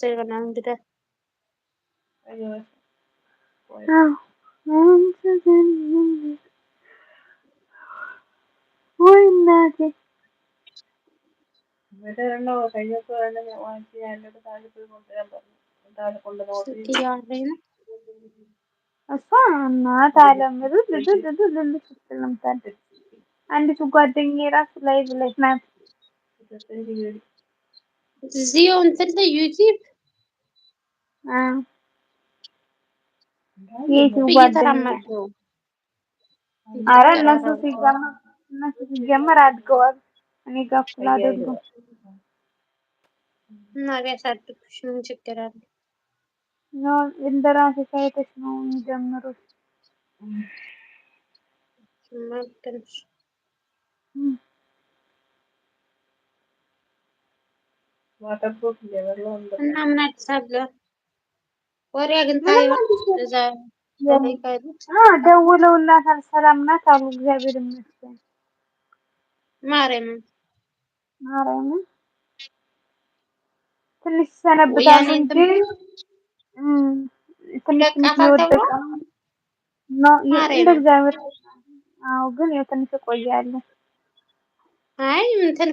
ይሆናል እንግዲህ። ወይ እናቴ እያወራኝ ነው እሷ እናት አለም ስትል ነው የምታድር። አንዲቱ ጓደኛዬ ራሱ ላይቭ ላይ ናት። እዚሁ እንትን ላይ ዩቲዩብ የዩቲዩብ ጓደኛዬ። እየተራመዱ ኧረ እየተቀራረቡ እነሱ ሲጀመር አድገዋል። እኔ ጋር እኩል አይደሉም። እና ቢያሳድጉሽ ምን ችግር አለ? እንደራሴ ሳይተሽ ነው የሚጀምሩት። ማልከንሽ እና ምን አዲስ አለ? ወሬ አግኝታ ይሆን እዛ ላይ ካሉት ደውለውላታል። ሰላም ናት አሉ። እግዚአብሔር ይመስገን። ማርያምን ትንሽ ይሰነብታሉ ወያኔ እንጂ እንትን ትንሽ ይለቃታል ተብሎ እየወደቀ ነው እንደ ማርያምን። እግዚአብሔር። አዎ ግን ያው ትንሽ እቆያለሁ። አይ እንትን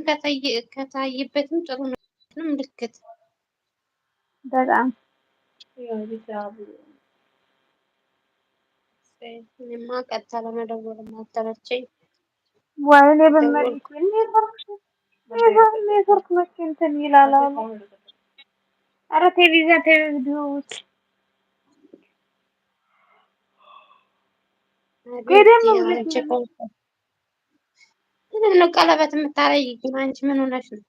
ከታየበትም ጥሩ ነው ምልክት በጣም እኔማ ቀጥታ ለመደወል አልተመቸኝ። ወይኔ ደወልኩ በመሬት ኔትወርክ መቼ እንትን ይላል አሉ። ኧረ ቴሌቪዥን አቤት ገደም ብለሽ አንቺ ምንም ነው ቀለበት የምታረጊ ግን አንቺ ምን ሆነሽ ነው?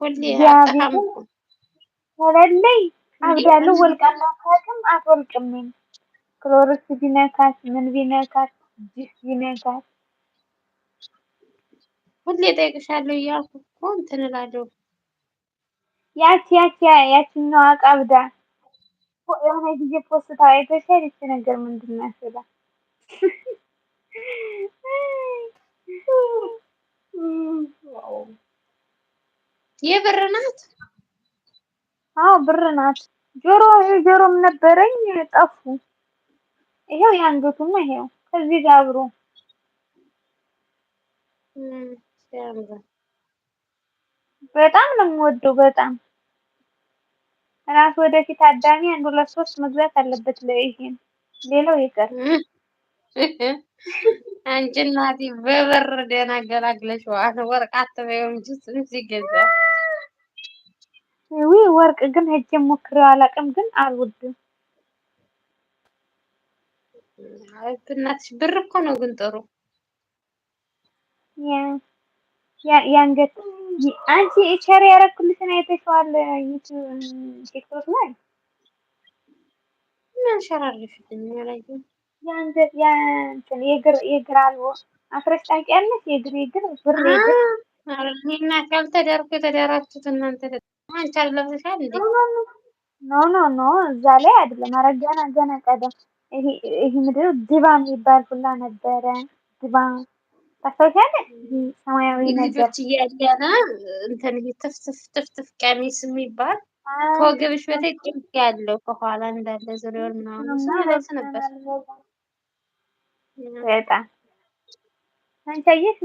ሁሌ አጠፋም እግዚአብሔርን እኮ ከሌለኝ እንዴ አብዳለሁ። ወልቃና ካቅም አትወልቅም። ክሎሮክስ ቢነካት ምን ቢነካት ጅስ ቢነካት ሁሌ እጠይቅሻለሁ እያልኩ እኮ እንትን እላለሁ። ያችኛዋ ቀብዳ የሆነ ጊዜ ፖስታ አይተሻል? ይቺ ነገር ምንድን ነው ያስብላል። የብር ናት። አዎ ብር ናት። ጆሮም ነበረኝ ጠፉ። ይሄው የአንገቱማ ይሄው ከዚህ ጋር አብሮ ሲያምር በጣም ነው የምወደው። በጣም ራስ ወደፊት አዳሚ 1 2 3 መግዛት አለበት። ለይሄን ሌላው ይቀር። አንቺ እናቴ በበር ደህና አገላግለሽዋል። ወርቅ አትበይው እንጂ ስንት ይገዛል? ወርቅ ግን ሄጄ ሞክሬው አላውቅም፣ ግን አልወድም። አይ እናትሽ ብር እኮ ነው ግን ጥሩ የአንገት አንቺ ቸር ያደረኩልሽን አይተሽዋል? ዩቲዩብ ቲክቶክ ላይ ምን አንሸራርሽልኝ ያላየሁ የአንገት የእግር አልቦ አስረሽ ታውቂያለሽ? የእግር ብር የእግር እናቴ ያልተዳርኩ የተዳራችሁት እናንተ አንቺ አለብሰሻል እንዴ? ኖ እዛ ላይ አይደለም። ኧረ ገና ቀደም ይሄ ምንድን ነው ድባ የሚባል ሁላ ነበረ። ድባ ታስታውሻለሽ? ሰማያዊ ነገር ልጆች እያለና እንትን ትፍትፍ ቀሚስ የሚባል ከወገብሽ በታይ ጥልፍ ያለው ከኋላ እንዳለ ዙሪያውን ምናምን እሱ ለብስ ነበር። በጣም አንቺ አየሽ፣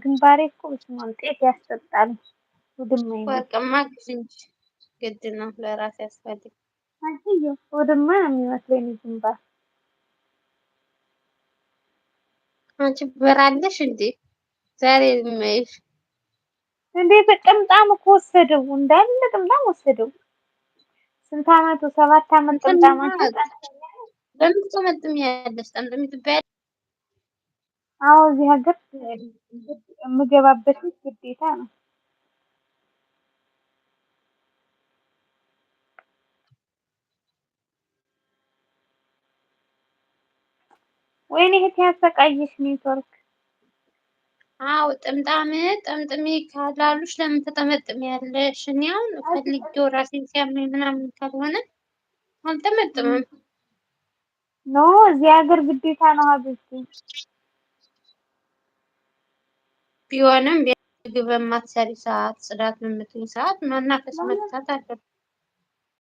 ግንባሬ እኮ በስመ አብ ጤፍ ያስጠጣል። ውድማ ወርቅማ ግዢ እንጂ ግድ ነው ለራስ ያስፈልግ። አንቺዬ ውድማ ነው የሚመስለኝ ግንባር። አንቺ በራለሽ እንዴ ዛሬ የማይሽ እንዴ? ጥምጣም እኮ ወሰደው እንዳለ ጥምጣም ወሰደው። ስንት አመቱ? 7 አመት ጥምጣም አንቺ። ለምን ትጠመጥሚያለሽ? ጠምጥሚ ትባያለሽ። አዎ እዚህ ሀገር የምገባበት ግዴታ ነው። ወይኔ እህቴ ያሰቃየሽ ኔትወርክ። አዎ ጥምጣም ጠምጥሚ ካላሉሽ ለምን ትጠመጥሚያለሽ? እኔ አሁን ፈልጌው ራሴን ሲያመኝ ምናምን ካልሆነ አልጠመጥምም። ኖ እዚህ ሀገር ግዴታ ነው ሀብቴ። ቢሆንም ምግብ በማትሰሪ ሰዓት፣ ጽዳት በምትይ ሰዓት ማናፈስ መፍታት አለብሽ።